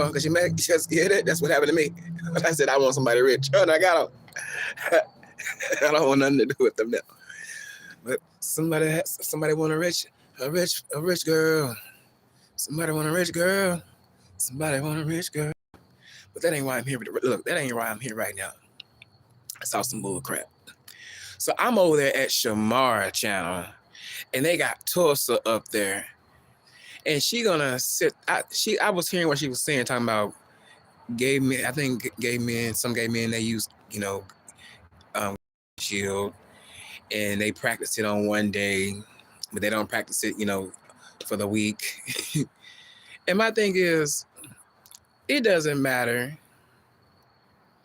because you just get it. That's what happened to me. I said I want somebody rich, and I got them. I don't want nothing to do with them now. But somebody want a rich girl. Somebody want a rich girl. Somebody want a rich girl. But that ain't why I'm here. Look, that ain't why I'm here right now. I saw some bull crap. So I'm over there at Shamara channel, and they got Tulsa up there, and she gonna sit. I was hearing what she was saying, talking about gay men. I think some gay men, they use um, shield, and they practice it on one day, but they don't practice it for the week. And my thing is, it doesn't matter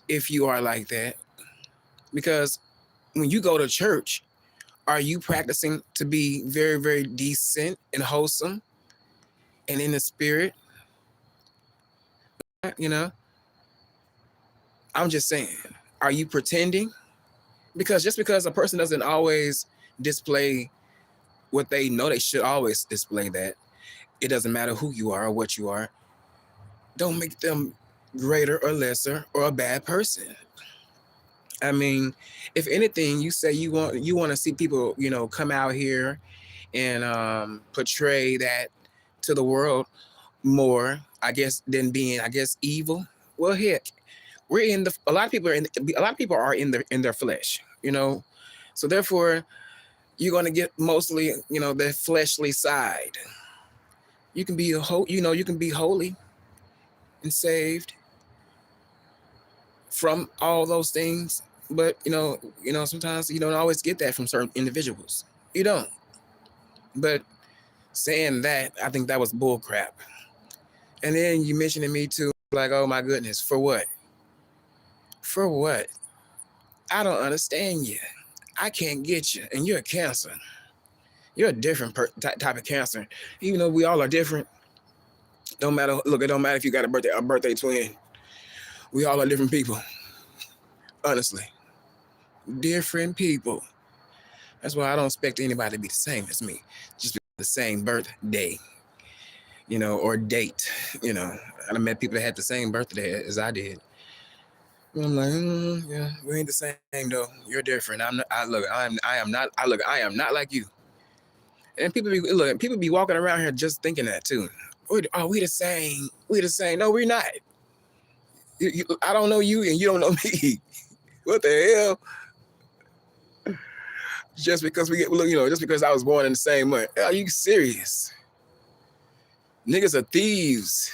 if you are like that, because when you go to church, are you practicing to be very, very decent and wholesome and in the spirit? You know, I'm just saying, are you pretending? Because just because a person doesn't always display what they know they should always display, that it doesn't matter who you are or what you are, don't make them greater or lesser or a bad person. I mean, if anything, you say you want to see people, come out here and portray that to the world more, I guess, than being, I guess, evil. Well, heck, a lot of people are in their flesh, so therefore you're going to get mostly, the fleshly side. You can be you can be holy and saved from all those things, but sometimes you don't always get that from certain individuals. You don't. But saying that, I think that was bull crap. And then you mentioning me too, like, oh my goodness, for what? For what? I don't understand you. I can't get you, and you're a Cancer. You're a different type of Cancer. Even though we all are different, don't matter. Look, it don't matter if you got a birthday twin. We all are different people. Honestly, different people. That's why I don't expect anybody to be the same as me. Just the same birthday, or date. I met people that had the same birthday as I did. I'm like, yeah, we ain't the same though. You're different. I'm not. I am not like you. And people be walking around here just thinking that too. We the same. We the same. No, we're not. I don't know you, and you don't know me. What the hell? Just because just because I was born in the same month. Are you serious? Niggas are thieves.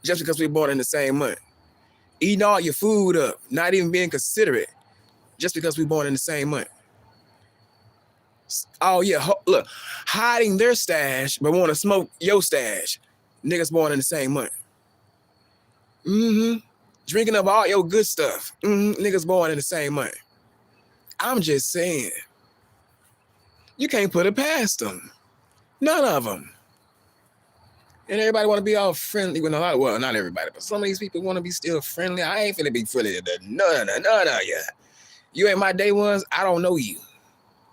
Just because we born in the same month. Eating all your food up, not even being considerate, just because we born in the same month. Oh yeah, look, hiding their stash but want to smoke your stash. Niggas born in the same month. Drinking up all your good stuff. Niggas born in the same month. I'm just saying, you can't put it past them. None of them. And everybody want to be all friendly with well, not everybody, but some of these people want to be still friendly. I ain't finna be friendly to none of you. You ain't my day ones. I don't know you.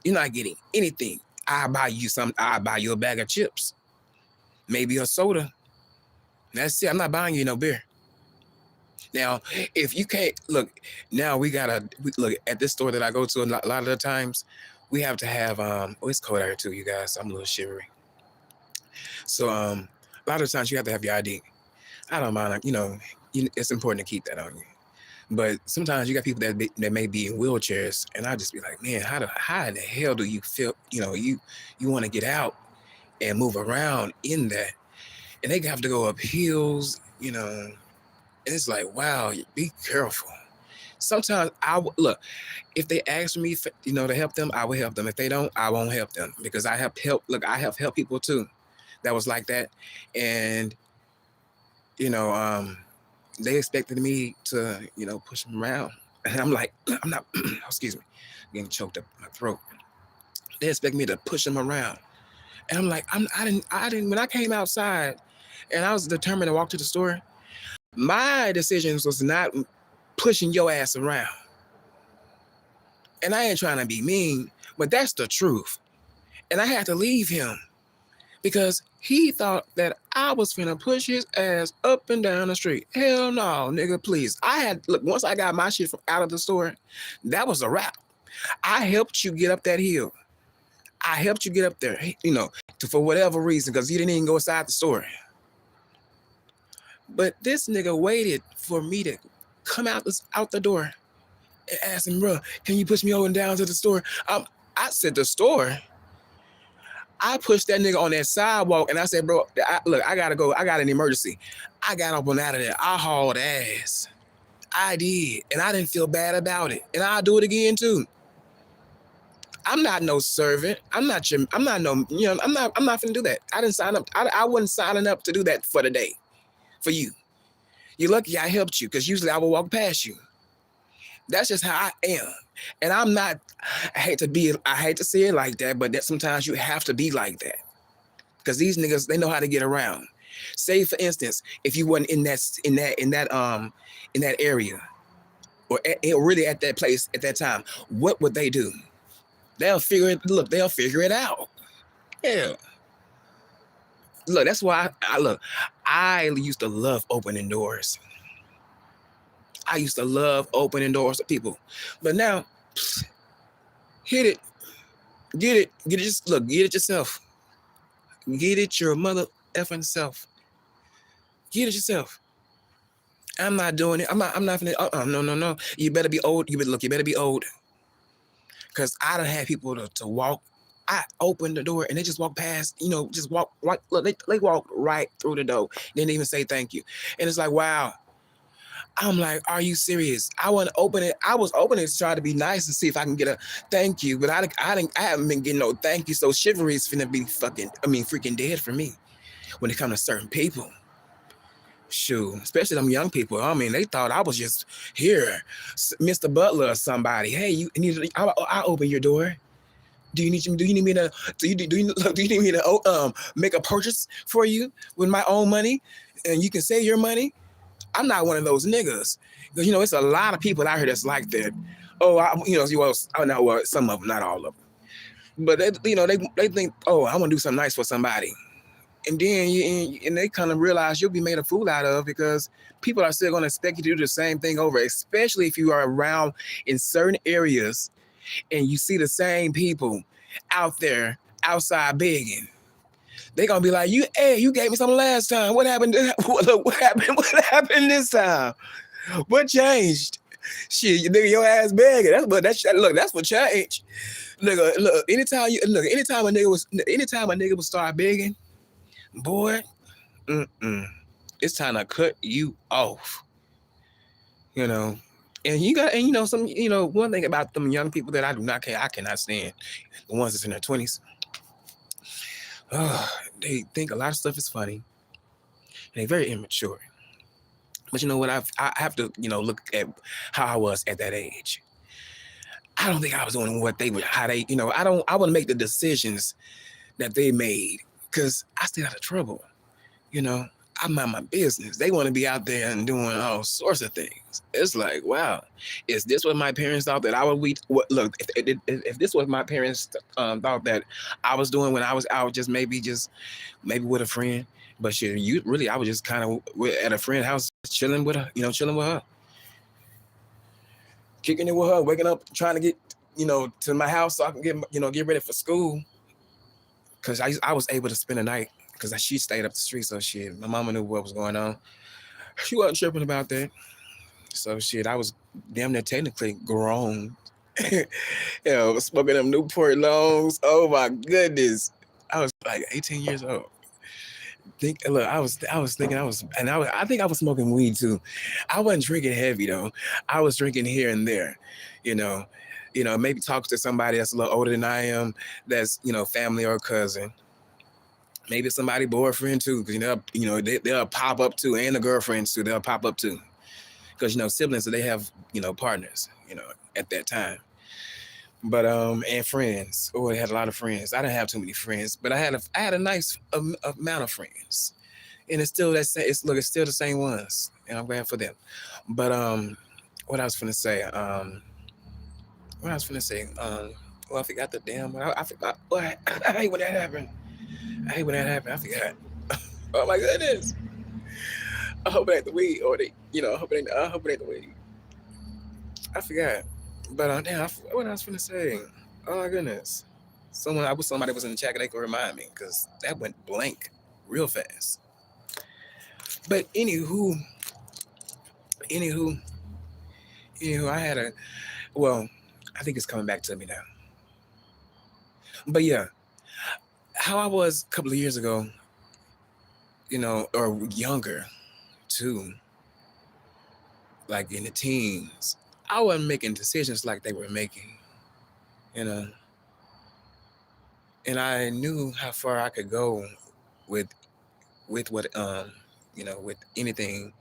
You're not getting anything. I'll buy you something. I'll buy you a bag of chips. Maybe a soda. That's it. I'm not buying you no beer. Now, if you can't, look, now we look at this store that I go to a lot of the times, we have to have, it's cold out here too, you guys. I'm a little shivery. So, a lot of times you have to have your ID. I don't mind, it's important to keep that on you. But sometimes you got people that may be in wheelchairs, and I just be like, man, how in the hell do you feel? You want to get out and move around in that, and they have to go up hills, and it's like, wow, be careful. Sometimes look, if they ask me, to help them, I will help them. If they don't, I won't help them, because I have helped. Look, I have helped people too, that was like that, and they expected me to, push them around. And I'm like, I'm not, excuse me, getting choked up in my throat. They expect me to push them around. And I'm like, I didn't, when I came outside and I was determined to walk to the store, my decisions was not pushing your ass around. And I ain't trying to be mean, but that's the truth. And I had to leave him because he thought that I was finna push his ass up and down the street. Hell no, nigga, please. Look, once I got my shit from out of the store, that was a wrap. I helped you get up that hill. I helped you get up there, for whatever reason, because you didn't even go inside the store. But this nigga waited for me to come out the door and ask him, bro, can you push me over and down to the store? I said, the store? I pushed that nigga on that sidewalk and I said, bro, look, I gotta go. I got an emergency. I got up and out of there. I hauled ass. I did. And I didn't feel bad about it. And I'll do it again too. I'm not no servant. I'm not no, I'm not finna do that. I didn't sign up. I wasn't signing up to do that for the day. For you. You're lucky I helped you, because usually I will walk past you. That's just how I am. And I'm not, I hate to say it like that, but that sometimes you have to be like that. Because these niggas, they know how to get around. Say for instance, if you wasn't in that area, or really at that place at that time, what would they do? They'll figure it out. Yeah. Look, that's why I used to love opening doors. I used to love opening doors to people. But now, hit it. Get it. Get it yourself. Get it your mother effing self. Get it yourself. I'm not doing it. I'm not finna, no. You better be old. You better be old. Because I done had people to walk. I opened the door and they just walk past, just walk right. Look, they walked right through the door. Didn't even say thank you. And it's like, wow. I'm like, are you serious? I want to open it. I was opening it to try to be nice and see if I can get a thank you, but I haven't been getting no thank you. So chivalry is finna be freaking dead for me when it comes to certain people. Shoot, especially them young people. They thought I was just here, Mr. Butler or somebody. Hey, I'll open your door. Do you need me to make a purchase for you with my own money, and you can save your money? I'm not one of those niggas. Because, it's a lot of people out here that's like that. Some of them, not all of them. But, they think, oh, I want to do something nice for somebody. And then they kind of realize you'll be made a fool out of, because people are still going to expect you to do the same thing over, especially if you are around in certain areas and you see the same people out there outside begging. They gonna be like, you gave me something last time. What happened? What happened? What happened this time? What changed? Shit, you nigga, your ass begging. That's what changed. Look, anytime a nigga would start begging, boy, it's time to cut you off. And one thing about them young people that I cannot stand, the ones that's in their 20s. They think a lot of stuff is funny. And they're very immature. But you know what? I have to, look at how I was at that age. I don't think I was doing what they would, how they, I wouldn't make the decisions that they made, because I stayed out of trouble. I mind my business. They want to be out there and doing all sorts of things. It's like, wow, is this what my parents thought that I would be? Look, if this was my parents thought that I was doing when I was out, maybe with a friend. But shit, I was just kind of at a friend's house, chilling with her, kicking it with her, waking up, trying to get, to my house so I can get ready for school. Because I was able to spend a night, because she stayed up the street, so shit, my mama knew what was going on. She wasn't tripping about that. So shit, I was damn near technically grown. Smoking them Newport Longs. Oh my goodness. I was like 18 years old. I think I was smoking weed too. I wasn't drinking heavy though. I was drinking here and there, maybe talk to somebody that's a little older than I am, that's, family or cousin. Maybe somebody boyfriend too, because they'll pop up too, and the girlfriends too, they'll pop up too. Because siblings, so they have, partners, at that time. But and friends. Oh, I had a lot of friends. I didn't have too many friends, but I had a nice amount of friends. And it's still that same, it's still the same ones. And I'm glad for them. But what I was finna say, I forgot the damn. I forgot. I hate when that happened. I hate when that happened. I forgot. Oh my goodness. I hope it ain't the weed or I hope it ain't. I hope it ain't the weed. I forgot. But damn, what I was finna say. Oh my goodness. Somebody was in the chat and they could remind me because that went blank real fast. But anywho, I had a well, I think it's coming back to me now. But yeah, how I was a couple of years ago, or younger too, like in the teens, I wasn't making decisions like they were making, you know, and I knew how far I could go with what with anything,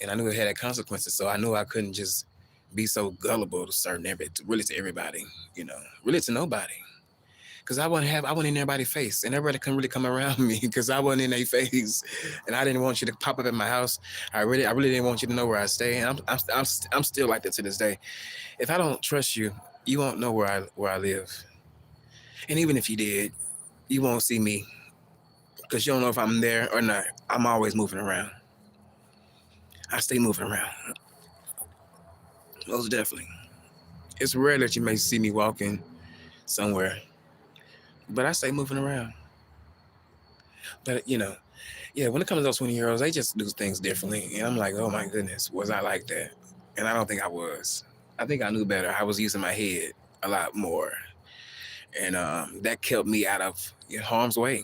and I knew it had consequences, so I knew I couldn't just be so gullible to really to everybody, really to nobody. Cause I wasn't in everybody's face, and everybody couldn't really come around me because I wasn't in their face, and I didn't want you to pop up at my house. I really didn't want you to know where I stay, and I'm still like that to this day. If I don't trust you, you won't know where I live, and even if you did, you won't see me because you don't know if I'm there or not. I'm always moving around. I stay moving around, most definitely. It's rare that you may see me walking somewhere, but I stay moving around. But yeah, when it comes to those 20-year-olds, they just do things differently. And I'm like, oh my goodness, was I like that? And I don't think I was. I think I knew better. I was using my head a lot more. And that kept me out of harm's way,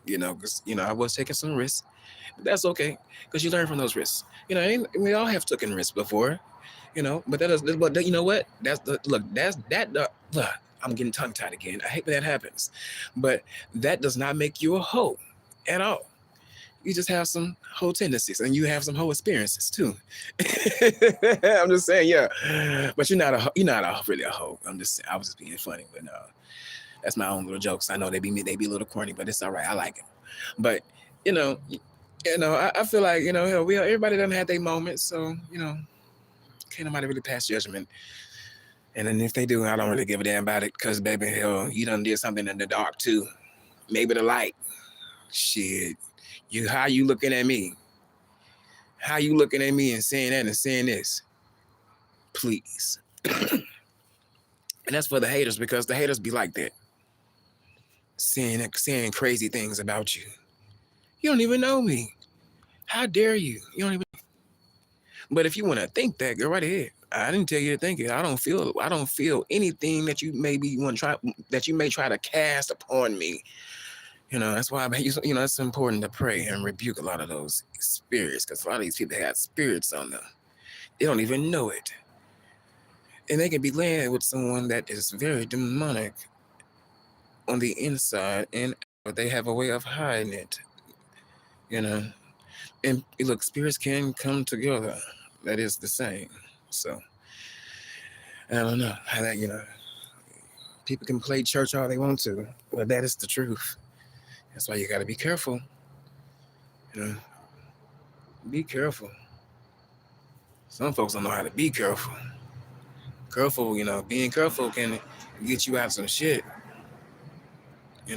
because, I was taking some risks. But that's okay, because you learn from those risks. We all have taken risks before, but you know what? Look, I'm getting tongue tied again. I hate when that happens. But that does not make you a hoe at all. You just have some whole tendencies and you have some whole experiences too. I'm just saying, yeah. But you're not really a hoe. I was just being funny, but no. That's my own little jokes. I know they be a little corny, but it's all right. I like it. But you know, I feel like, hell, everybody doesn't have their moments, so can't nobody really pass judgment. And then if they do, I don't really give a damn about it, because baby, hell, you done did something in the dark too. Maybe the light. Shit. How you looking at me? How you looking at me and saying that and saying this? Please. And that's for the haters, because the haters be like that. Saying crazy things about you. You don't even know me. How dare you? You don't even. But if you want to think that, go right ahead. I didn't tell you to think it. I don't feel anything that you may try to cast upon me. That's why it's important to pray and rebuke a lot of those spirits, because a lot of these people have spirits on them. They don't even know it. And they can be laying with someone that is very demonic on the inside, and they have a way of hiding it. And look, spirits can come together. That is the same. So I don't know how that, people can play church all they want to, but that is the truth. That's why you got to be careful. Be careful. Some folks don't know how to be careful. Being careful can get you out some shit. I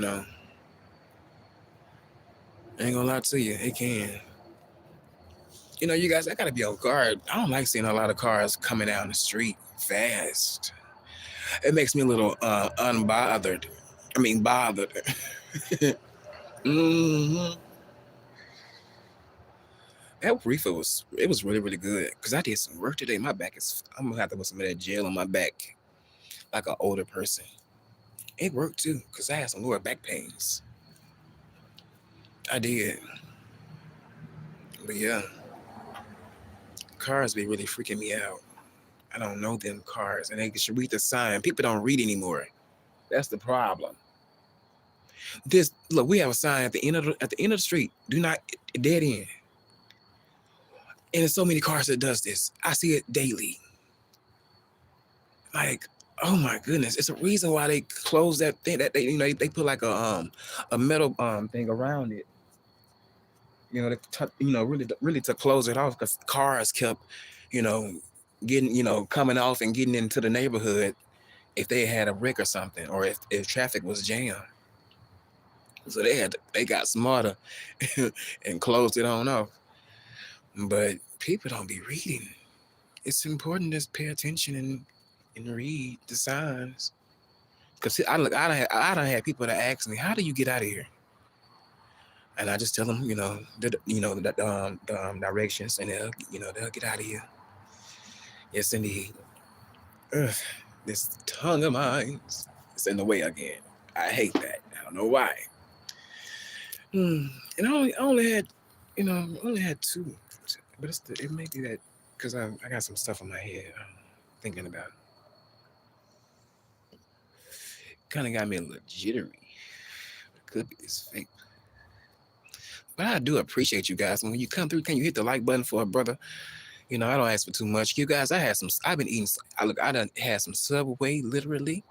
ain't gonna lie to you, it can. You guys, I gotta be on guard. I don't like seeing a lot of cars coming down the street fast. It makes me a little unbothered. I mean, bothered. Mm-hmm. That reefer was really, really good, because I did some work today. My back I'm gonna have to put some of that gel on my back, like an older person. It worked too, because I had some lower back pains. I did. But yeah, cars be really freaking me out. I don't know them cars, and they should read the sign. People don't read anymore. That's the problem. Look, we have a sign at the end of the street. Do not dead end. And there's so many cars that does this. I see it daily. Like, oh my goodness, it's a reason why they close that thing. That they put like a metal thing around it. Really to close it off, because cars kept, getting, coming off and getting into the neighborhood if they had a wreck or something, or if traffic was jammed. So they got smarter and closed it on off. But people don't be reading. It's important to pay attention and read the signs. Cause I done had people that ask me, "How do you get out of here?" And I just tell them, the directions, and they'll get out of here. Yes, indeed. Ugh, this tongue of mine is in the way again. I hate that. I don't know why. And I only had two, but it may be that because I got some stuff in my head. I'm thinking about. Kind of got me a little jittery. It could be this fake. But I do appreciate you guys. When you come through, can you hit the like button for a brother? I don't ask for too much. You guys, I've been eating. I done had some Subway, literally.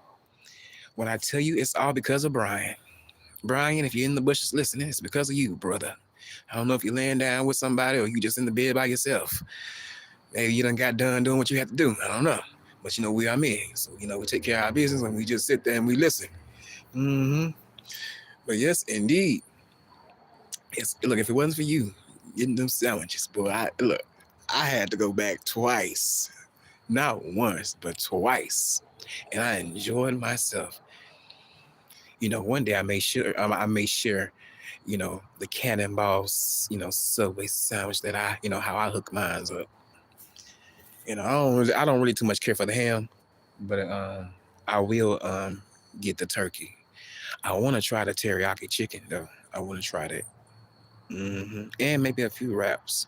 When I tell you, it's all because of Brian. Brian, if you're in the bushes listening, it's because of you, brother. I don't know if you're laying down with somebody or you just in the bed by yourself. Maybe you done got done doing what you had to do. I don't know. But we are men. So, we take care of our business and we just sit there and we listen. But yes, indeed. Look, if it wasn't for you getting them sandwiches, boy, I had to go back twice. Not once, but twice. And I enjoyed myself. One day I made sure, the cannonballs, Subway sandwich that how I hook mine up. I don't really too much care for the ham, but I will get the turkey. I want to try the teriyaki chicken though. I want to try that. And maybe a few wraps.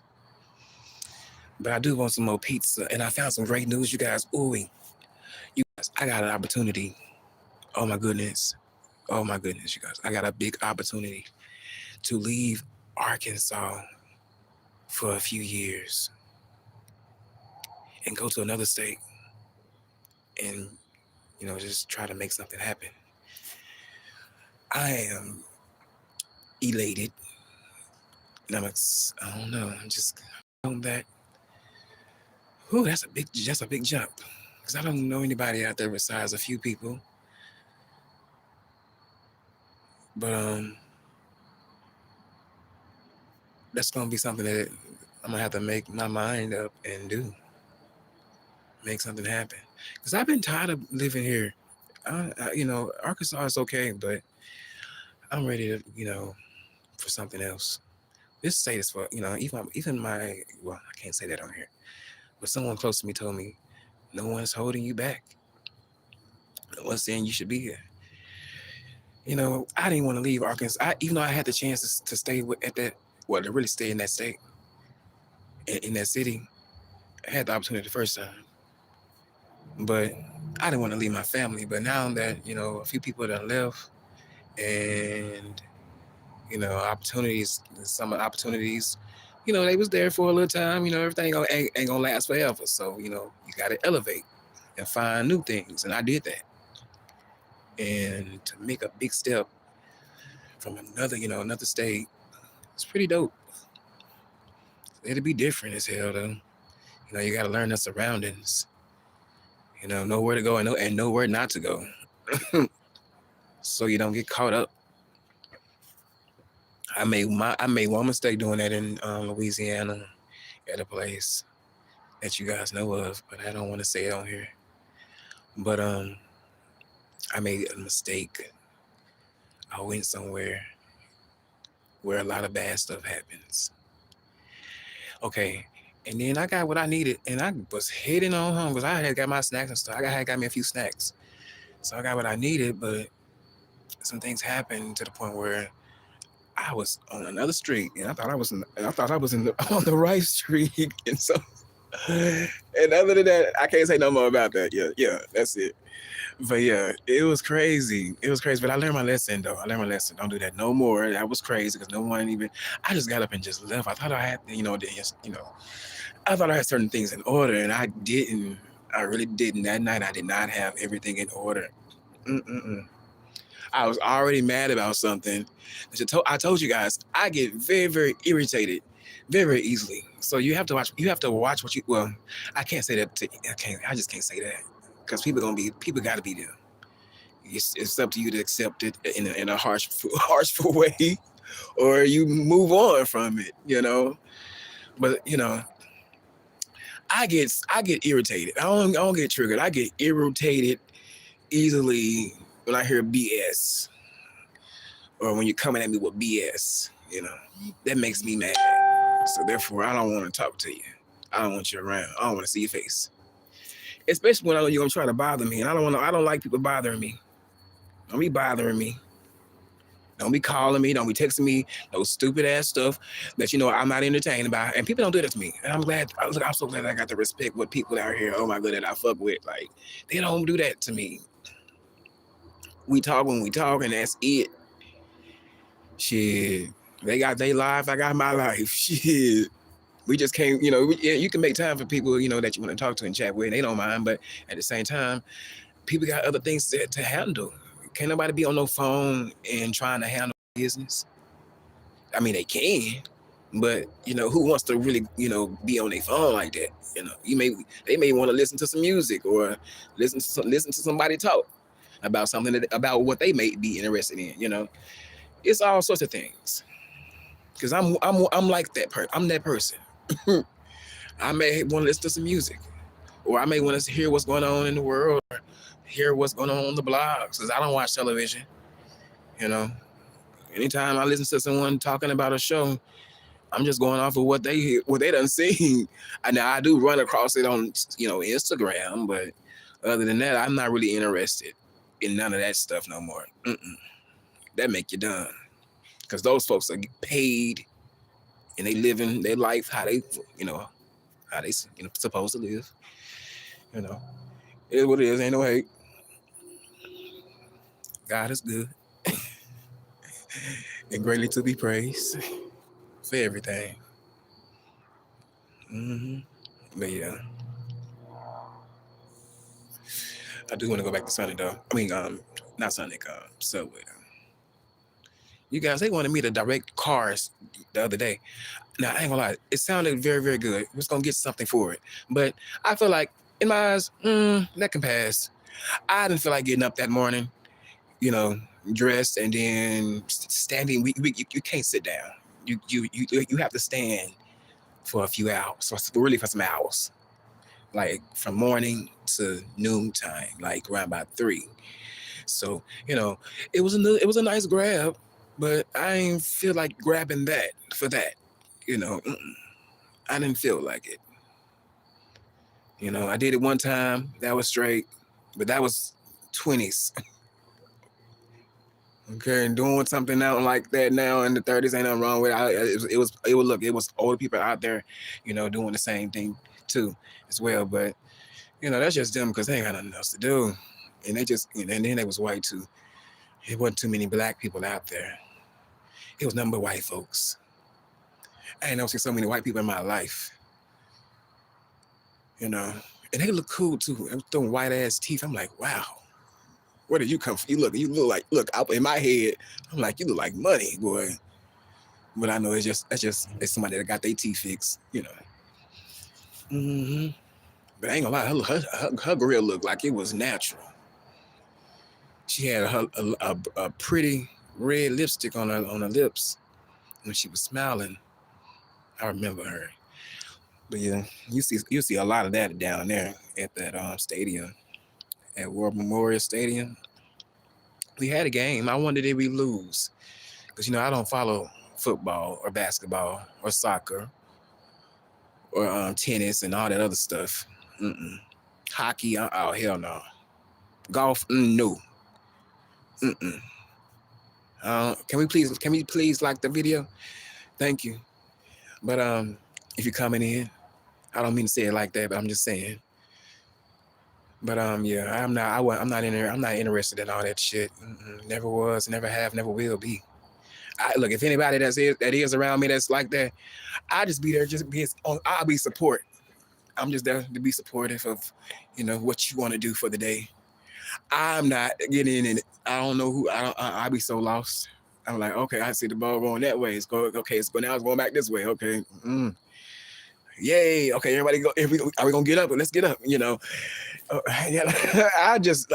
But I do want some more pizza. And I found some great news, you guys. Ooh, you guys, I got an opportunity. Oh my goodness. Oh my goodness, you guys. I got a big opportunity to leave Arkansas for a few years and go to another state and, just try to make something happen. I am elated. And I don't know, I'm just on that. Ooh, that's a big jump. Because I don't know anybody out there besides a few people. But that's gonna be something that I'm gonna have to make my mind up and do. Make something happen. Because I've been tired of living here. Arkansas is okay, but I'm ready to, for something else. This state is for, even my, well, I can't say that on here, but someone close to me told me, no one's holding you back. No one's saying you should be here. I didn't want to leave Arkansas. Even though I had the chance to stay to really stay in that state, in that city, I had the opportunity the first time. But I didn't want to leave my family. But now that, a few people that left and, some opportunities, they was there for a little time, everything ain't gonna last forever. So, you got to elevate and find new things. And I did that. And to make a big step from another state, it's pretty dope. It'll be different as hell, though. You got to learn the surroundings. Know where to go and know where not to go, so you don't get caught up. I made one mistake doing that in Louisiana at a place that you guys know of, but I don't want to say it on here. But I made a mistake. I went somewhere where a lot of bad stuff happens. Okay. And then I got what I needed, and I was heading on home because I had got my snacks and stuff. I had got me a few snacks. So I got what I needed, but some things happened to the point where I was on another street, and I thought I was on the right street. And so, and other than that, I can't say no more about that. Yeah, that's it. But yeah, it was crazy. But I learned my lesson, though. Don't do that no more. That was crazy because no one even. I just got up and just left. I thought I had, I thought I had certain things in order, and I didn't. I really didn't. That night, I did not have everything in order. I was already mad about something. I told you guys, I get very, very irritated, very, very easily. So you have to watch. You have to watch what you. Well, I can't say that. I just can't say that because people got to be there. It's up to you to accept it in a harshful way, or you move on from it. But I get irritated. I don't get triggered. I get irritated easily when I hear BS, or when you're coming at me with BS. That makes me mad. So therefore, I don't want to talk to you. I don't want you around. I don't want to see your face, especially when I know you're gonna try to bother me, and I don't want to. I don't like people bothering me. Don't be bothering me. Don't be calling me. Don't be texting me no stupid ass stuff that I'm not entertained about. And people don't do that to me. And I'm glad. I'm so glad I got to respect what people out here. Oh my god, that I fuck with. Like, they don't do that to me. We talk when we talk, and that's it. Shit. They got their life. I got my life. Shit. We just can't. You can make time for people. That you want to talk to and chat with. And they don't mind. But at the same time, people got other things to handle. Can't nobody be on no phone and trying to handle business. I mean, they can, but who wants to really, be on their phone like that? They may want to listen to some music, or listen to somebody talk about something about what they may be interested in. It's all sorts of things. Because I'm like that person. I'm that person. I may want to listen to some music, or I may want to hear what's going on in the world, or hear what's going on the blogs. Because I don't watch television. Anytime I listen to someone talking about a show, I'm just going off of what they done seen. And now I do run across it on Instagram, but other than that, I'm not really interested in none of that stuff no more. That make you done, because those folks are paid and they living their life how they supposed to live. It is what it is. Ain't no hate. God is good and greatly to be praised for everything. But yeah, I do want to go back to Sunday though. I mean, not Sunday, Subway. You guys, they wanted me to direct cars the other day. Now, I ain't gonna lie, it sounded very, very good. We're gonna get something for it. But I feel like, in my eyes, that can pass. I didn't feel like getting up that morning, dressed and then standing. You can't sit down. You have to stand for a few hours, really for some hours. Like from morning to noon time, like around about 3. So, it was a nice grab, but I didn't feel like grabbing that for that. I didn't feel like it. I did it one time. That was straight, but that was 20s. Okay, and doing something out like that now in the 30s ain't nothing wrong with it. It was older people out there, doing the same thing too as well. But that's just them, because they ain't got nothing else to do, and then they was white too. It wasn't too many black people out there. It was nothing but white folks. I ain't never seen so many white people in my life. And they look cool too. They throwing white ass teeth. I'm like, wow, where did you come from? You look out in my head. I'm like, you look like money, boy. But I know it's somebody that got their teeth fixed, But I ain't gonna lie, her grill looked like it was natural. She had a pretty red lipstick on her lips when she was smiling. I remember her. But yeah, you see a lot of that down there at that stadium, at War Memorial Stadium. We had a game. I wonder did we lose? Because I don't follow football or basketball or soccer or tennis and all that other stuff. Hockey, oh hell no. Golf, no. Can we please like the video? Thank you. But if you're coming in, I don't mean to say it like that, but I'm just saying. But yeah, I'm not interested in all that shit. Never was, never have, never will be. Look, if anybody that is around me that's like that, I just be there, I'll be support. I'm just there to be supportive of, what you want to do for the day. I'm not getting in it. I don't know who. I'll be so lost. I'm like, okay, I see the ball going that way. It's going back this way. Okay. Yay! Okay, everybody go. Are we gonna get up? Let's get up. Yeah, I just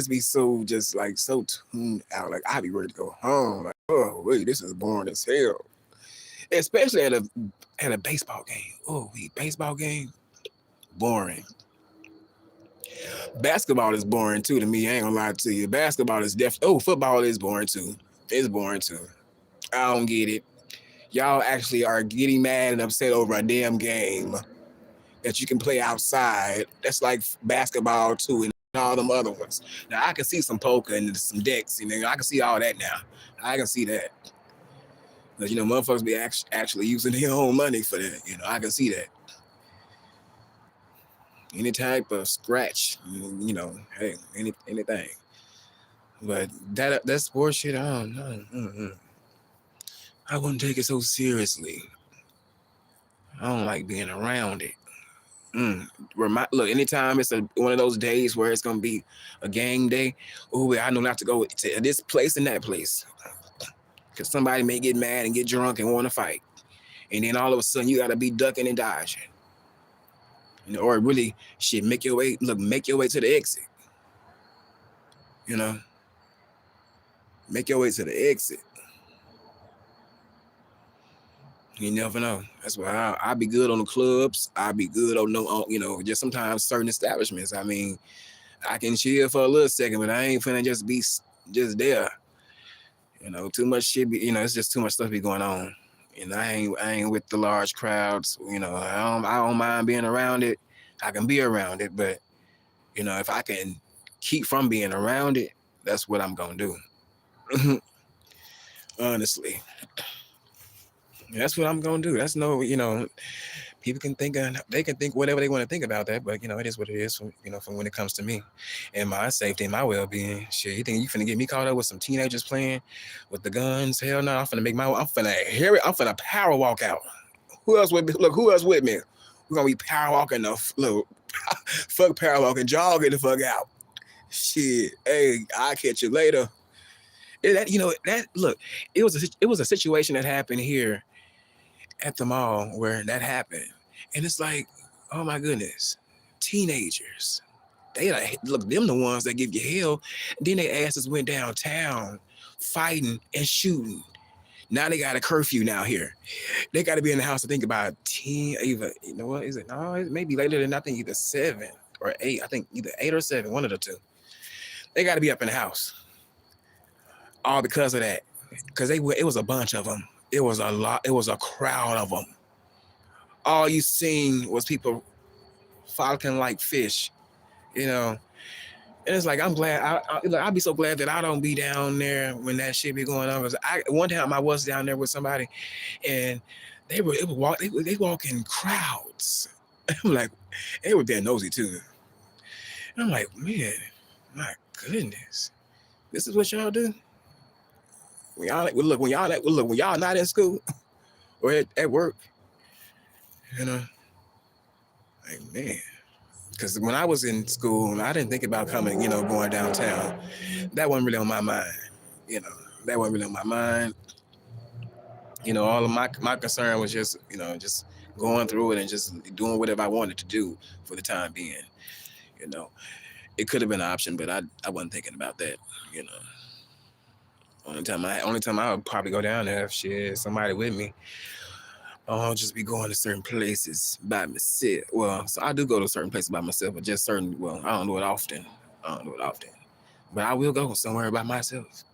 be so just like so tuned out. Like I be ready to go home. Like, oh wait, this is boring as hell. Especially at a baseball game. Oh, baseball game, boring. Basketball is boring too to me. I ain't gonna lie to you. Basketball is definitely. Oh, football is boring too. It's boring too. I don't get it. Y'all actually are getting mad and upset over a damn game that you can play outside. That's like basketball too, and all them other ones. Now I can see some poker and some decks, I can see all that now. I can see that. Because motherfuckers be actually using their own money for that. I can see that. Any type of scratch, hey, anything. But that sports shit, I don't know. I wouldn't take it so seriously. I don't like being around it. Look, anytime it's one of those days where it's gonna be a gang day, oh, I know not to go to this place and that place, because somebody may get mad and get drunk and want to fight, and then all of a sudden you gotta be ducking and dodging, or really shit, make your way to the exit, make your way to the exit. You never know. That's why I be good on the clubs. I be good on just sometimes certain establishments. I mean, I can chill for a little second, but I ain't finna just be just there. Too much shit be, it's just too much stuff be going on. And I ain't with the large crowds. I don't mind being around it. I can be around it, but if I can keep from being around it, that's what I'm gonna do. Honestly. That's what I'm gonna do. That's people can think whatever they want to think about that, but it is what it is. From when it comes to me and my safety and my well-being. Shit, you think you finna get me caught up with some teenagers playing with the guns? Hell no! I'm finna power walk out. Who else with me? Look, who else with me? We're gonna be power walking look, fuck power walking, jogging the fuck out. Shit, hey, I'll catch you later. Look, it was a situation that happened here at the mall where that happened, and it's like, oh my goodness, teenagers. They look, them the ones that give you hell. Then they asses went downtown fighting and shooting. Now they got a curfew now here. They got to be in the house to think about 10, either, what is it? No, it may be later than I think either 7 or 8. I think either 8 or 7, one of the two. They got to be up in the house. All because of that. Because it was a bunch of them. It was a lot. It was a crowd of them. All you seen was people frolicking like fish, And it's like, I'm glad. I'll be so glad that I don't be down there when that shit be going on. Because one time I was down there with somebody, and they walk in crowds. I'm like, they were dead nosy too. And I'm like, man, my goodness, this is what y'all do. When y'all not in school or at work, like, man. Because when I was in school, I didn't think about coming, going downtown. That wasn't really on my mind. That wasn't really on my mind. All of my concern was just, just going through it and just doing whatever I wanted to do for the time being. It could have been an option, but I wasn't thinking about that. Only time I would probably go down there if somebody with me. I'll just be going to certain places by myself. Well, so I do go to certain places by myself, but just certain. Well, I don't do it often. But I will go somewhere by myself.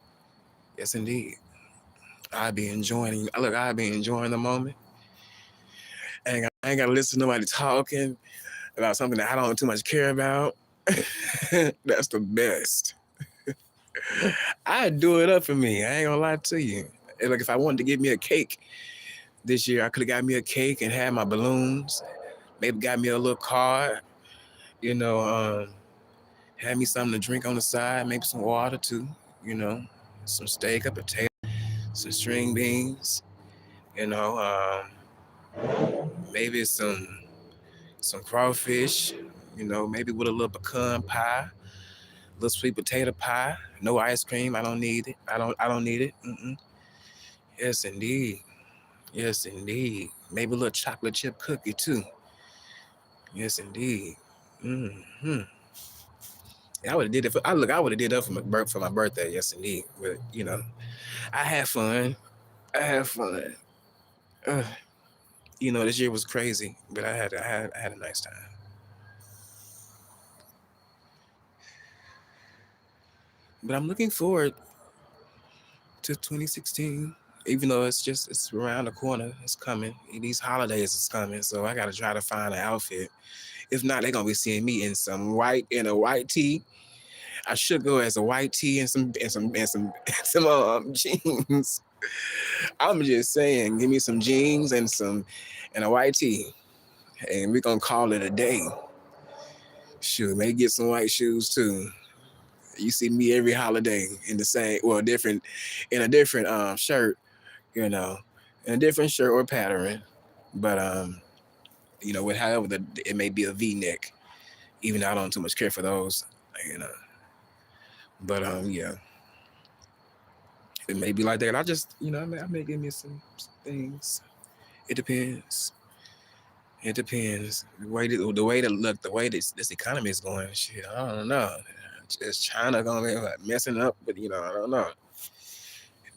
Yes, indeed. I'd be enjoying. Look, I'd be enjoying the moment. I ain't gotta listen to nobody talking about something that I don't too much care about. That's the best. I'd do it up for me. I ain't gonna lie to you. Like if I wanted to give me a cake this year, I could have got me a cake and had my balloons. Maybe got me a little card. Had me something to drink on the side. Maybe some water too. Some steak, a potato, some string beans. Maybe some crawfish. Maybe with a little pecan pie, little sweet potato pie. No ice cream. I don't need it. I don't need it. Yes, indeed. Yes, indeed. Maybe a little chocolate chip cookie too. Yes, indeed. Hmm. I would have did it. I would have did that for my birthday. Yes, indeed. But I had fun. I had fun. Uh, this year was crazy, but I had a nice time. But I'm looking forward to 2016. Even though it's around the corner, it's coming. These holidays is coming, so I gotta try to find an outfit. If not, they're gonna be seeing me in a white tee. I should go as a white tee and some some jeans. I'm just saying, give me some jeans and a white tee, and we're gonna call it a day. Shoot, maybe get some white shoes too. You see me every holiday in the same, well, different, in a different shirt, you know, in a different shirt or pattern, but with however it may be a V-neck. Even though I don't too much care for those, you know. But yeah, it may be like that. I just, I may give me some things. It depends. It depends. The way this economy is going, shit, I don't know. Is China gonna be like messing up? But I don't know.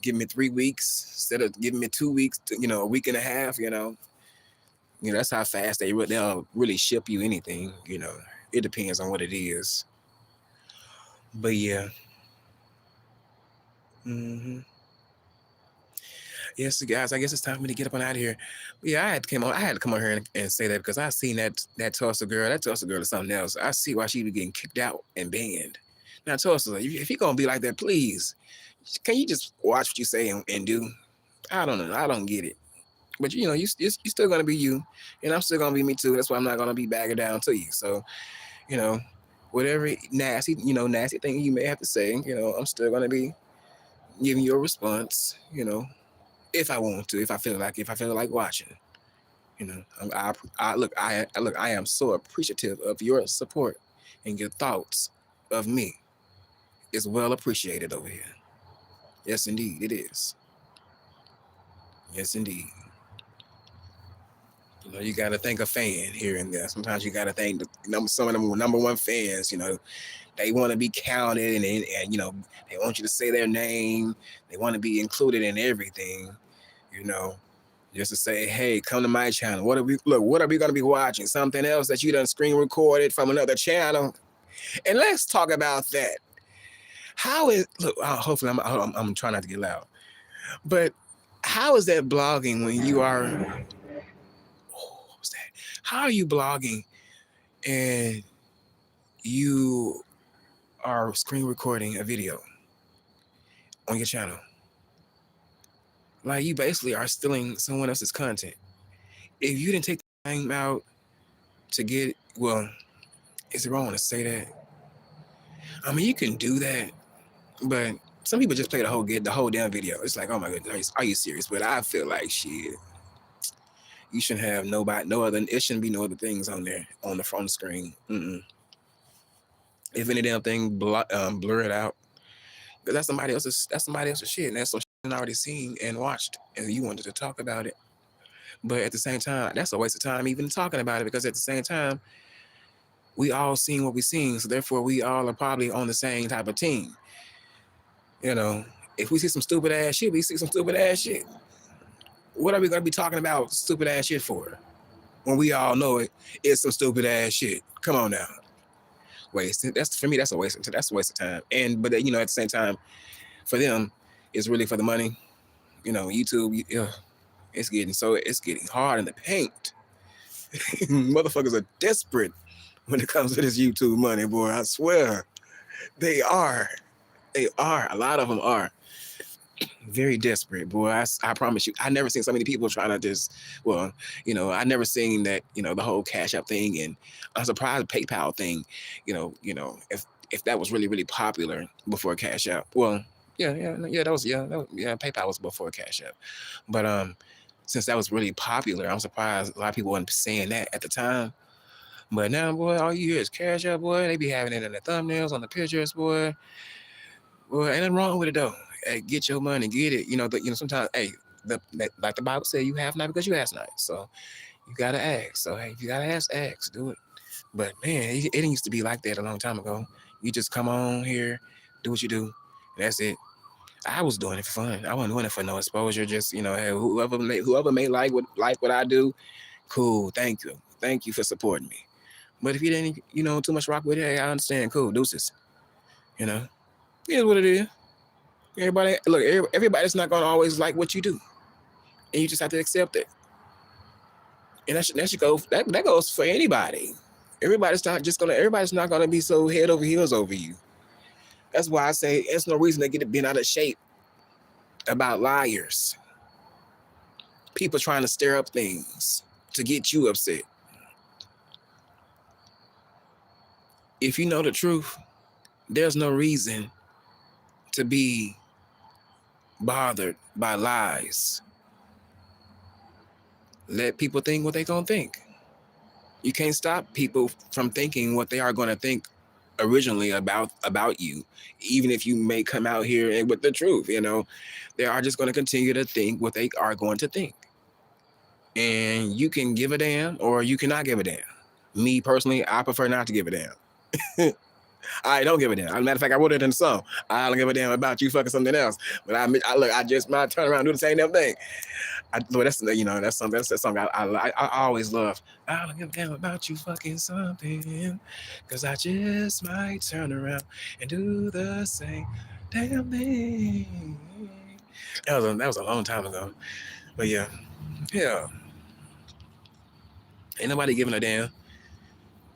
Give me 3 weeks instead of giving me 2 weeks. A week and a half. That's how fast they'll really ship you anything. It depends on what it is. But yeah. Hmm. Yes, guys. I guess it's time for me to get up and out of here. But yeah, I had to come on here and say that because I seen that Tulsa girl. That Tulsa girl is something else. I see why she be getting kicked out and banned. Now Tulsa, if you're gonna be like that, please, can you just watch what you say and do? I don't know. I don't get it. But you still gonna be you, and I'm still gonna be me too. That's why I'm not gonna be bagging down to you. So you know, whatever nasty thing you may have to say, I'm still gonna be giving you a response. If I want to, if I feel like watching. I am so appreciative of your support and your thoughts of me. It's well appreciated over here. Yes, indeed, it is. Yes, indeed. You got to thank a fan here and there. Sometimes you got to thank some of them number one fans. They want to be counted, and they want you to say their name. They want to be included in everything. You know, just to say, hey, come to my channel. What are we gonna be watching? Something else that you done screen recorded from another channel? And let's talk about that. How is hopefully I'm trying not to get loud, but how is that blogging when you are? What was that? How are you blogging and you are screen recording a video on your channel? Like you basically are stealing someone else's content. If you didn't take the time out to get, well, is it wrong to say that? I mean, you can do that, but some people just play the whole damn video. It's like, oh my goodness, are you serious? But I feel like shit. You shouldn't have it shouldn't be no other things on there on the front screen. If any damn thing, blur it out. Because that's somebody else's shit. And that's some shit I already seen and watched, and you wanted to talk about it. But at the same time, that's a waste of time even talking about it, because at the same time, we all seen what we seen. So therefore, we all are probably on the same type of team. If we see some stupid ass shit, we see some stupid ass shit. What are we going to be talking about stupid ass shit for? When we all know it's some stupid ass shit. Come on now. That's for me. That's a waste. That's a waste of time. But at the same time, for them, it's really for the money. YouTube. It's getting hard in the paint. Motherfuckers are desperate when it comes to this YouTube money, boy. I swear, they are. They are. A lot of them are very desperate, boy. I promise you. I never seen so many people trying to just. Well, I never seen that. The whole Cash App thing, and I'm surprised PayPal thing. If that was really really popular before Cash App. Well, yeah. PayPal was before Cash App, but since that was really popular, I'm surprised a lot of people weren't saying that at the time. But now, boy, all you hear is Cash App, boy. They be having it in the thumbnails, on the pictures, boy. Boy, ain't nothing wrong with it though. Hey, get your money, get it. Sometimes, hey, like the Bible said, you have not because you ask not. So you gotta ask. So hey, if you gotta ask, do it. But man, it didn't used to be like that a long time ago. You just come on here, do what you do, and that's it. I was doing it for fun. I wasn't doing it for no exposure. Just hey, whoever may like what I do, cool. Thank you for supporting me. But if you didn't, too much rock with it, hey, I understand. Cool, deuces. You know, it is what it is. Everybody's not gonna always like what you do, and you just have to accept it. And that goes for anybody. Everybody's not gonna be so head over heels over you. That's why I say there's no reason to get bent out of shape about liars. People trying to stir up things to get you upset. If you know the truth, there's no reason to be bothered by lies. Let people think what they gonna think. You can't stop people from thinking what they are gonna think originally about you, even if you may come out here with the truth. They are just going to continue to think what they are going to think, and you can give a damn or you cannot give a damn. Me personally, I prefer not to give a damn. I don't give a damn. As a matter of fact, I wrote it in the song. I don't give a damn about you fucking something else. But I just might turn around and do the same damn thing. That's the song I always love. I don't give a damn about you fucking something, cause I just might turn around and do the same damn thing. That was a long time ago, but yeah, ain't nobody giving a damn.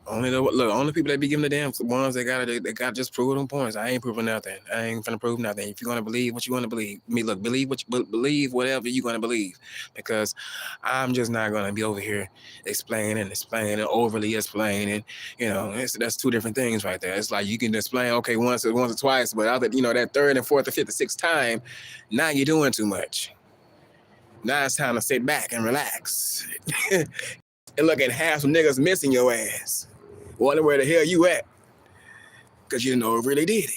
Only people that be giving a damn ones that got just prove them points. I ain't proving nothing. I ain't finna prove nothing. If you're gonna believe what you want to believe, believe whatever you're gonna believe, because I'm just not gonna be over here explaining, overly explaining. That's two different things right there. It's like you can explain once or twice, but after that third and fourth or fifth or sixth time, now you're doing too much. Now it's time to sit back and relax. And look at half some niggas missing your ass. Wonder where the hell you at, because you know really did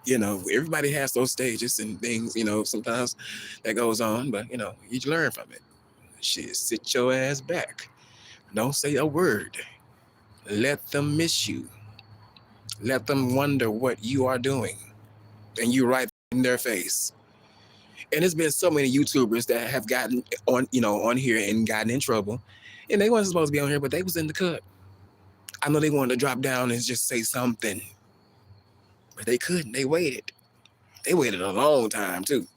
it. Everybody has those stages and things. Sometimes that goes on, but you learn from it. Shit, sit your ass back. Don't say a word. Let them miss you. Let them wonder what you are doing, and you right in their face. And there's been so many YouTubers that have gotten on here and gotten in trouble, and they weren't supposed to be on here, but they was in the cut. I know they wanted to drop down and just say something, but they couldn't. They waited. They waited a long time too.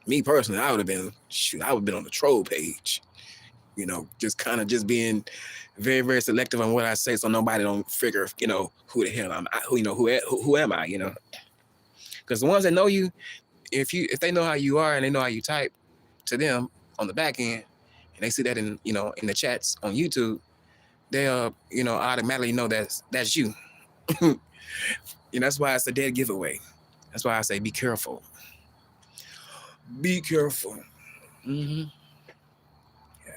Me personally, I would have been on the troll page. Just kind of just being very, very selective on what I say, so nobody don't figure, who the hell I'm. Who am I? Because the ones that know you, if they know how you are and they know how you type to them on the back end, and they see that in the chats on YouTube, they'll automatically know that's you. That's why it's a dead giveaway. That's why I say be careful. Be careful. Mm-hmm.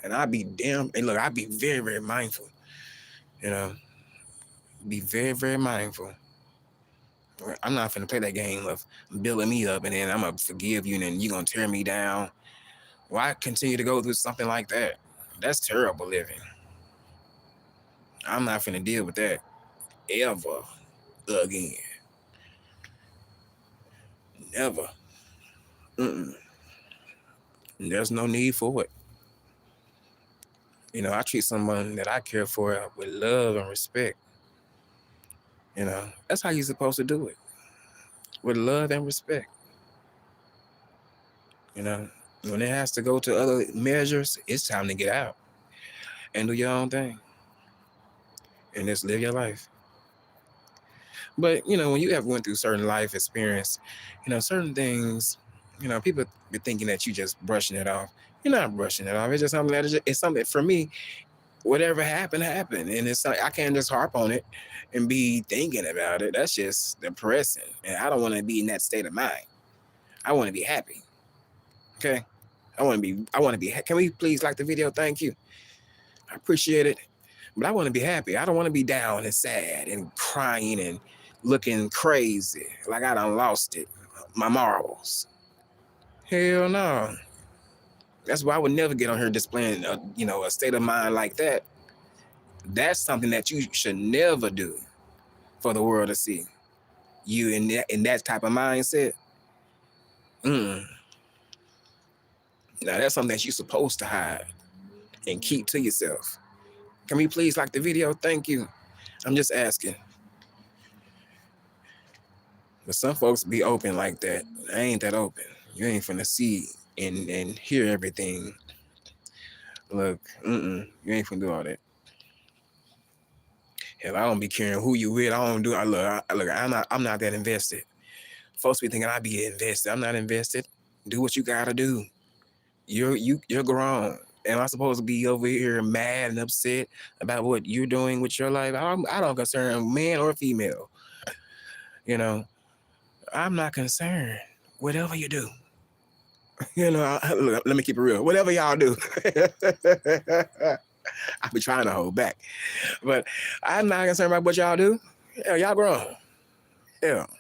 And I'd be very, very mindful. Be very, very mindful. I'm not finna play that game of building me up and then I'm gonna forgive you and then you're gonna tear me down. Why continue to go through something like that? That's terrible living. I'm not finna deal with that ever again. Never. There's no need for it. I treat someone that I care for with love and respect. That's how you're supposed to do it. With love and respect. When it has to go to other measures, it's time to get out and do your own thing and just live your life. But when you have went through certain life experience, certain things, people be thinking that you just brushing it off. You're not brushing it off. It's just something it's something for me. Whatever happened, and it's like I can't just harp on it and be thinking about it. That's just depressing, and I don't want to be in that state of mind. I want to be happy. Okay, I want to be. Can we please like the video? Thank you. I appreciate it, but I want to be happy. I don't want to be down and sad and crying and looking crazy like I done lost it. my morals. Hell no. That's why I would never get on here displaying a state of mind like that. That's something that you should never do for the world to see. You in that type of mindset. Mm. Now that's something that you're supposed to hide and keep to yourself. Can we please like the video? Thank you. I'm just asking. But some folks be open like that. I ain't that open. You ain't finna see and hear everything. Look, you ain't finna do all that. Hell, I don't be caring who you with. I don't do. Look. I'm not that invested. Folks be thinking I be invested. I'm not invested. Do what you gotta do. You're grown. Am I supposed to be over here mad and upset about what you're doing with your life? I don't concern man or female. I'm not concerned. Whatever you do, look, let me keep it real. Whatever y'all do, I be trying to hold back, but I'm not concerned about what y'all do. Hell, y'all grown. Hell,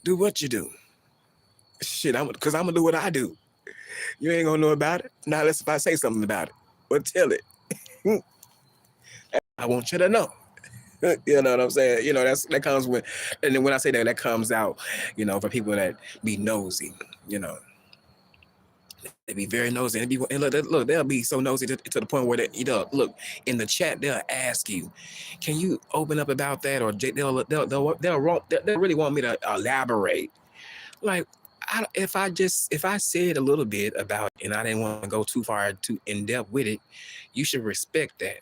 do what you do. Shit, because I'm gonna do what I do. You ain't gonna know about it. Not unless if I say something about it. But tell it. I want you to know. You know what I'm saying? That comes with, and then when I say that comes out, for people that be nosy, they be very nosy. And look, they'll be so nosy to the point where look, in the chat, they'll ask you, can you open up about that? Or they'll really want me to elaborate. Like, if I said a little bit about it and I didn't want to go too far, too in depth with it, you should respect that,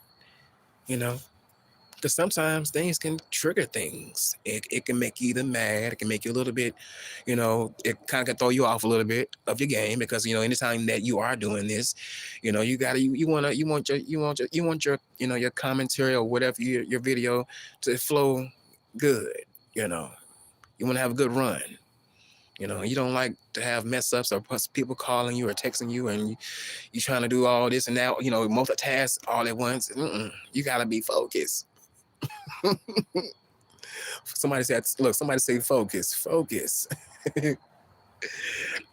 because sometimes things can trigger things. It can make you either mad, it can make you a little bit, it kind of can throw you off a little bit of your game, because anytime that you are doing this, you want your commentary or whatever your video to flow good. You want to have a good run. You don't like to have mess ups or people calling you or texting you and you trying to do all this and that, multitask all at once. You got to be focused. Somebody say focus. Ain't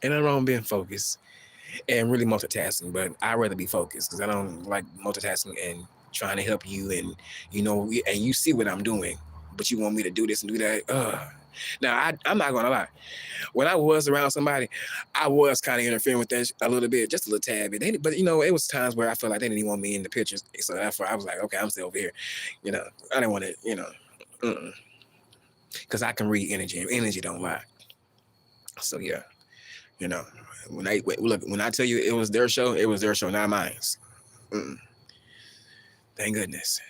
nothing wrong being focused and really multitasking, but I'd rather be focused because I don't like multitasking and trying to help you and, and you see what I'm doing, but you want me to do this and do that. Now, I'm not going to lie. When I was around somebody, I was kind of interfering with that a little bit, just a little tad bit. But it was times where I felt like they didn't even want me in the pictures. So therefore, I was like, okay, I'm still over here. I didn't want to, because I can read energy, and energy don't lie. So yeah, when I tell you it was their show, not mine. Thank goodness.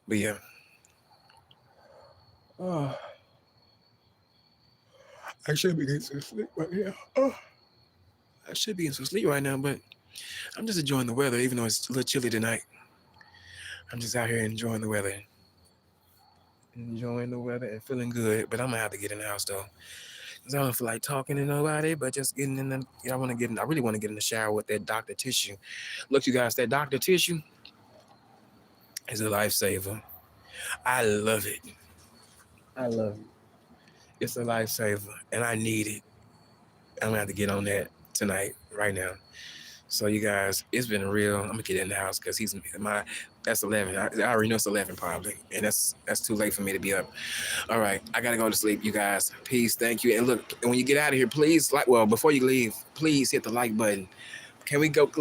But yeah. Oh. I should be getting some sleep right now. I should be in some sleep right now, but I'm just enjoying the weather, even though it's a little chilly tonight. I'm just out here enjoying the weather. And feeling good, but I'm gonna have to get in the house though. Cause I don't feel like talking to nobody, but just getting in the, I really want to get in the shower with that Dr. Tissue. Look, you guys, that Dr. Tissue is a lifesaver. I love it. It's a lifesaver, and I need it. I'm gonna have to get on that tonight, right now. So you guys, it's been real. I'm gonna get in the house because that's 11. I already know it's 11 probably, and that's too late for me to be up. All right, I gotta go to sleep, you guys. Peace, thank you, and look, when you get out of here, please before you leave, please hit the like button. Can we get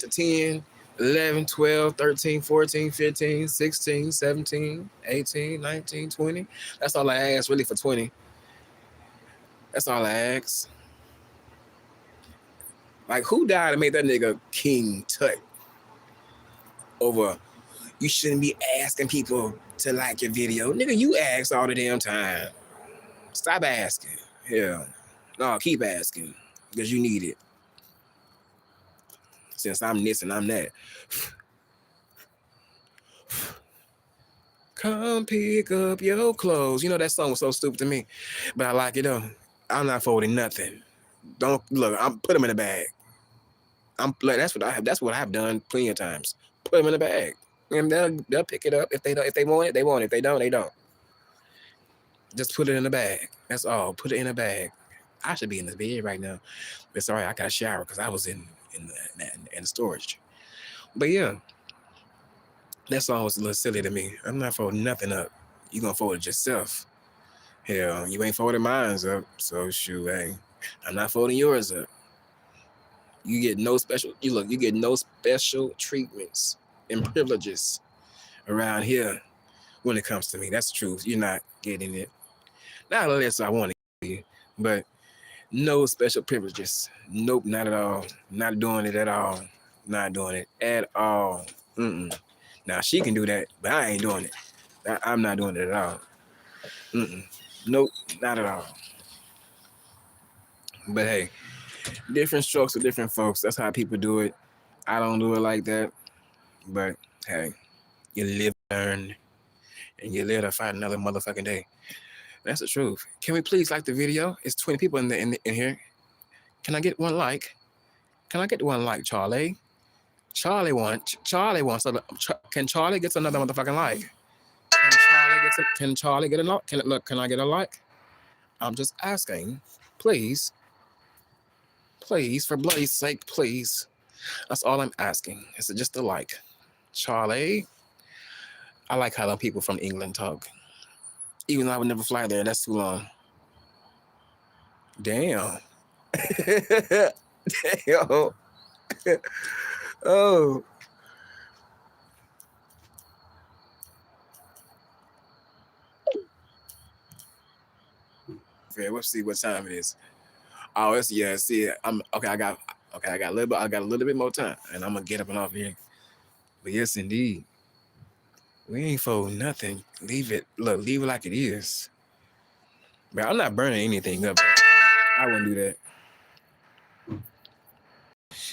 to 10, 11, 12, 13, 14, 15, 16, 17, 18, 19, 20? That's all I ask really for 20. That's all I ask. Like, who died and made that nigga King Tut over? You shouldn't be asking people to like your video. Nigga, you ask all the damn time. Stop asking. Yeah. No, keep asking. Because you need it. Since I'm this and I'm that. Come pick up your clothes. That song was so stupid to me. But I like it though. I'm not folding nothing. Don't look, I'm put them in a bag. That's what I've done plenty of times. Put them in a bag. And they'll pick it up. If they want it, they want it. If they don't, they don't. Just put it in a bag. That's all. Put it in a bag. I should be in the bed right now. But sorry, I got a shower because I was in the storage. But yeah, that song was a little silly to me. I'm not folding nothing up. You gonna fold it yourself. Hell, you ain't folding mine up. So shoot, hey, I'm not folding yours up. You get no special. You get no special treatments and privileges around here when it comes to me. That's the truth. You're not getting it. Not unless I want to give you, but no special privileges. Nope, not at all. Not doing it at all. Not doing it at all. Mm-mm. Now she can do that, but I ain't doing it. I'm not doing it at all. Mm-mm. Nope, not at all. But hey, different strokes for different folks. That's how people do it. I don't do it like that. But hey, you live, learn, and you live to fight another motherfucking day. That's the truth. Can we please like the video? It's 20 people in here. Can I get one like? Can I get one like, Charlie? Charlie wants. Can Charlie get another motherfucking like? Can Charlie get a like? Can I get a like? I'm just asking, please, please, for bloody sake, please. That's all I'm asking. It's just a like. Charlie, I like how the people from England talk. Even though I would never fly there, that's too long. Damn. Damn. Oh. Okay, let's see what time it is. Oh, it's yeah. See, I'm okay. I got a little bit. I got a little bit more time, and I'm gonna get up and off here. But yes, indeed, we ain't folding nothing. Leave it. Look, leave it like it is. But I'm not burning anything up. I wouldn't do that.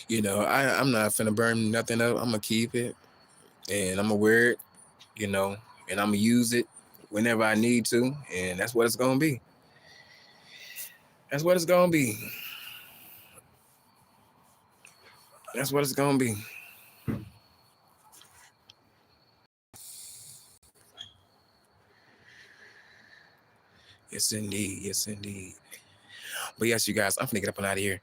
You know, I'm not finna burn nothing up. I'm gonna keep it, and I'm gonna wear it. You know, and I'm gonna use it whenever I need to, and that's what it's gonna be. That's what it's gonna be. That's what it's gonna be. Yes, indeed. Yes, indeed. But yes, you guys, I'm gonna get up and out of here.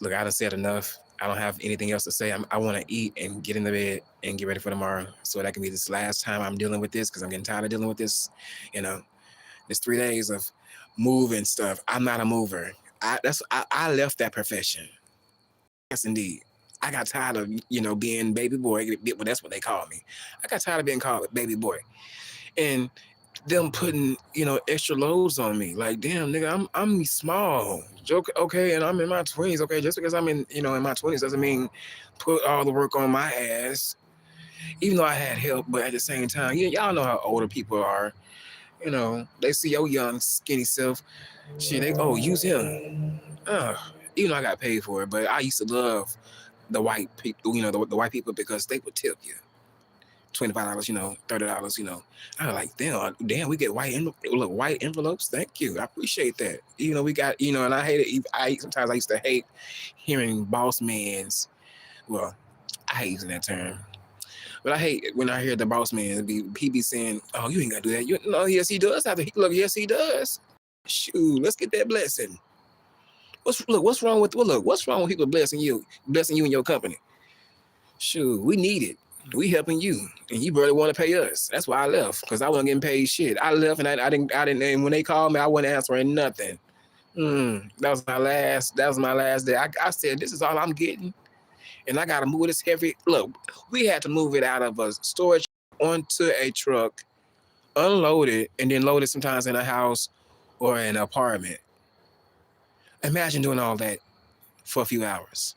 Look, I done said enough. I don't have anything else to say. I want to eat and get in the bed and get ready for tomorrow. So that can be this last time I'm dealing with this because I'm getting tired of dealing with this. You know, it's 3 days of moving stuff. I'm not a mover. I left that profession. Yes, indeed. I got tired of being baby boy. Well, that's what they call me. I got tired of being called baby boy, and them putting extra loads on me. Like, damn, nigga, I'm small. Joke, okay, and I'm in my 20s. Okay, just because I'm in my 20s doesn't mean put all the work on my ass. Even though I had help, but at the same time, y'all know how older people are. They see your young skinny self. Shit, they use him. Even though I got paid for it, but I used to love the white people. The white people because they would tip you. $25, $30, I was like, damn, we get white envelopes. Thank you. I appreciate that. We got, and I hate it. Sometimes I used to hate hearing boss man's, well, I hate using that term. But I hate when I hear the boss man he be saying, oh, you ain't gotta do that. No, yes, he does have to look, yes, he does. Shoot, let's get that blessing. What's wrong with people blessing you and your company? Shoot, we need it. We helping you, and you barely want to pay us. That's why I left, because I wasn't getting paid shit. I left, and I didn't. And when they called me, I wasn't answering nothing. That was my last day. I said, this is all I'm getting, and I gotta move this heavy. Look, we had to move it out of a storage onto a truck, unload it, and then load it sometimes in a house or an apartment. Imagine doing all that for a few hours,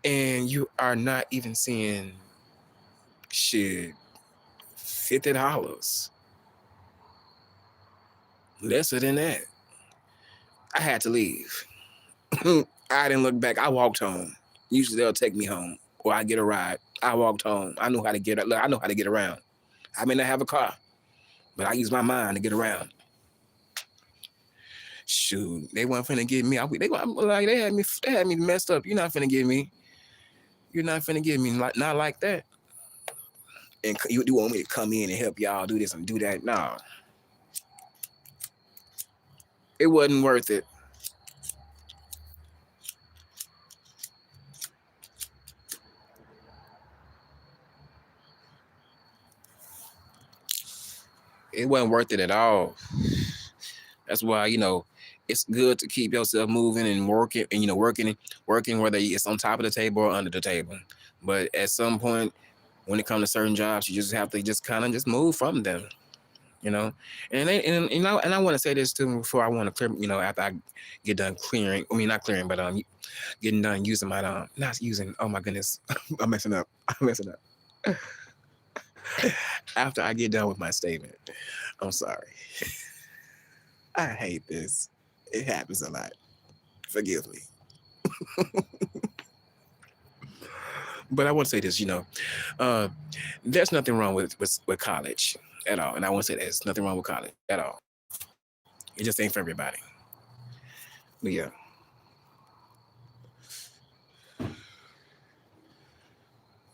and you are not even seeing shit. $50. Lesser than that. I had to leave. I didn't look back. I walked home. Usually they'll take me home or I get a ride. I walked home. I know how to get around. I may not have a car, but I use my mind to get around. Shoot, they weren't finna get me. They had me messed up. You're not finna get me. You're not finna get me. Not like that. And you want me to come in and help y'all do this and do that? Nah. It wasn't worth it. It wasn't worth it at all. That's why, it's good to keep yourself moving and working and, working whether it's on top of the table or under the table. But at some point, when it comes to certain jobs, you just have to just kind of just move from them, you know. And I want to say this too before I want to clear, after I get done clearing. I mean, not clearing, but getting done using my not using. Oh my goodness, I'm messing up. I'm messing up. After I get done with my statement, I'm sorry. I hate this. It happens a lot. Forgive me. But I want to say this, uh, there's nothing wrong with college at all. And I want to say there's nothing wrong with college at all. It just ain't for everybody. But yeah.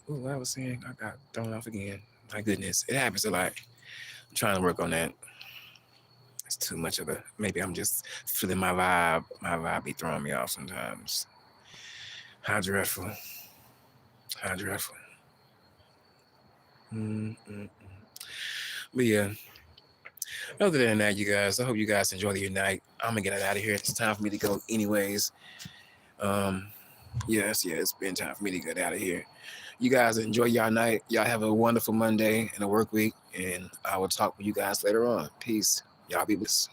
Ooh, what I was saying, I got thrown off again. My goodness, it happens a lot. I'm trying to work on that. It's too much of a. Maybe I'm just feeling my vibe. My vibe be throwing me off sometimes. How dreadful. How dreadful. Mm-mm. But yeah. Other than that, you guys, I hope you guys enjoy your night. I'm gonna get it out of here. It's time for me to go, anyways. Um, yes, it's been time for me to get out of here. You guys enjoy y'all night. Y'all have a wonderful Monday and a work week, and I will talk with you guys later on. Peace. Y'all be blessed.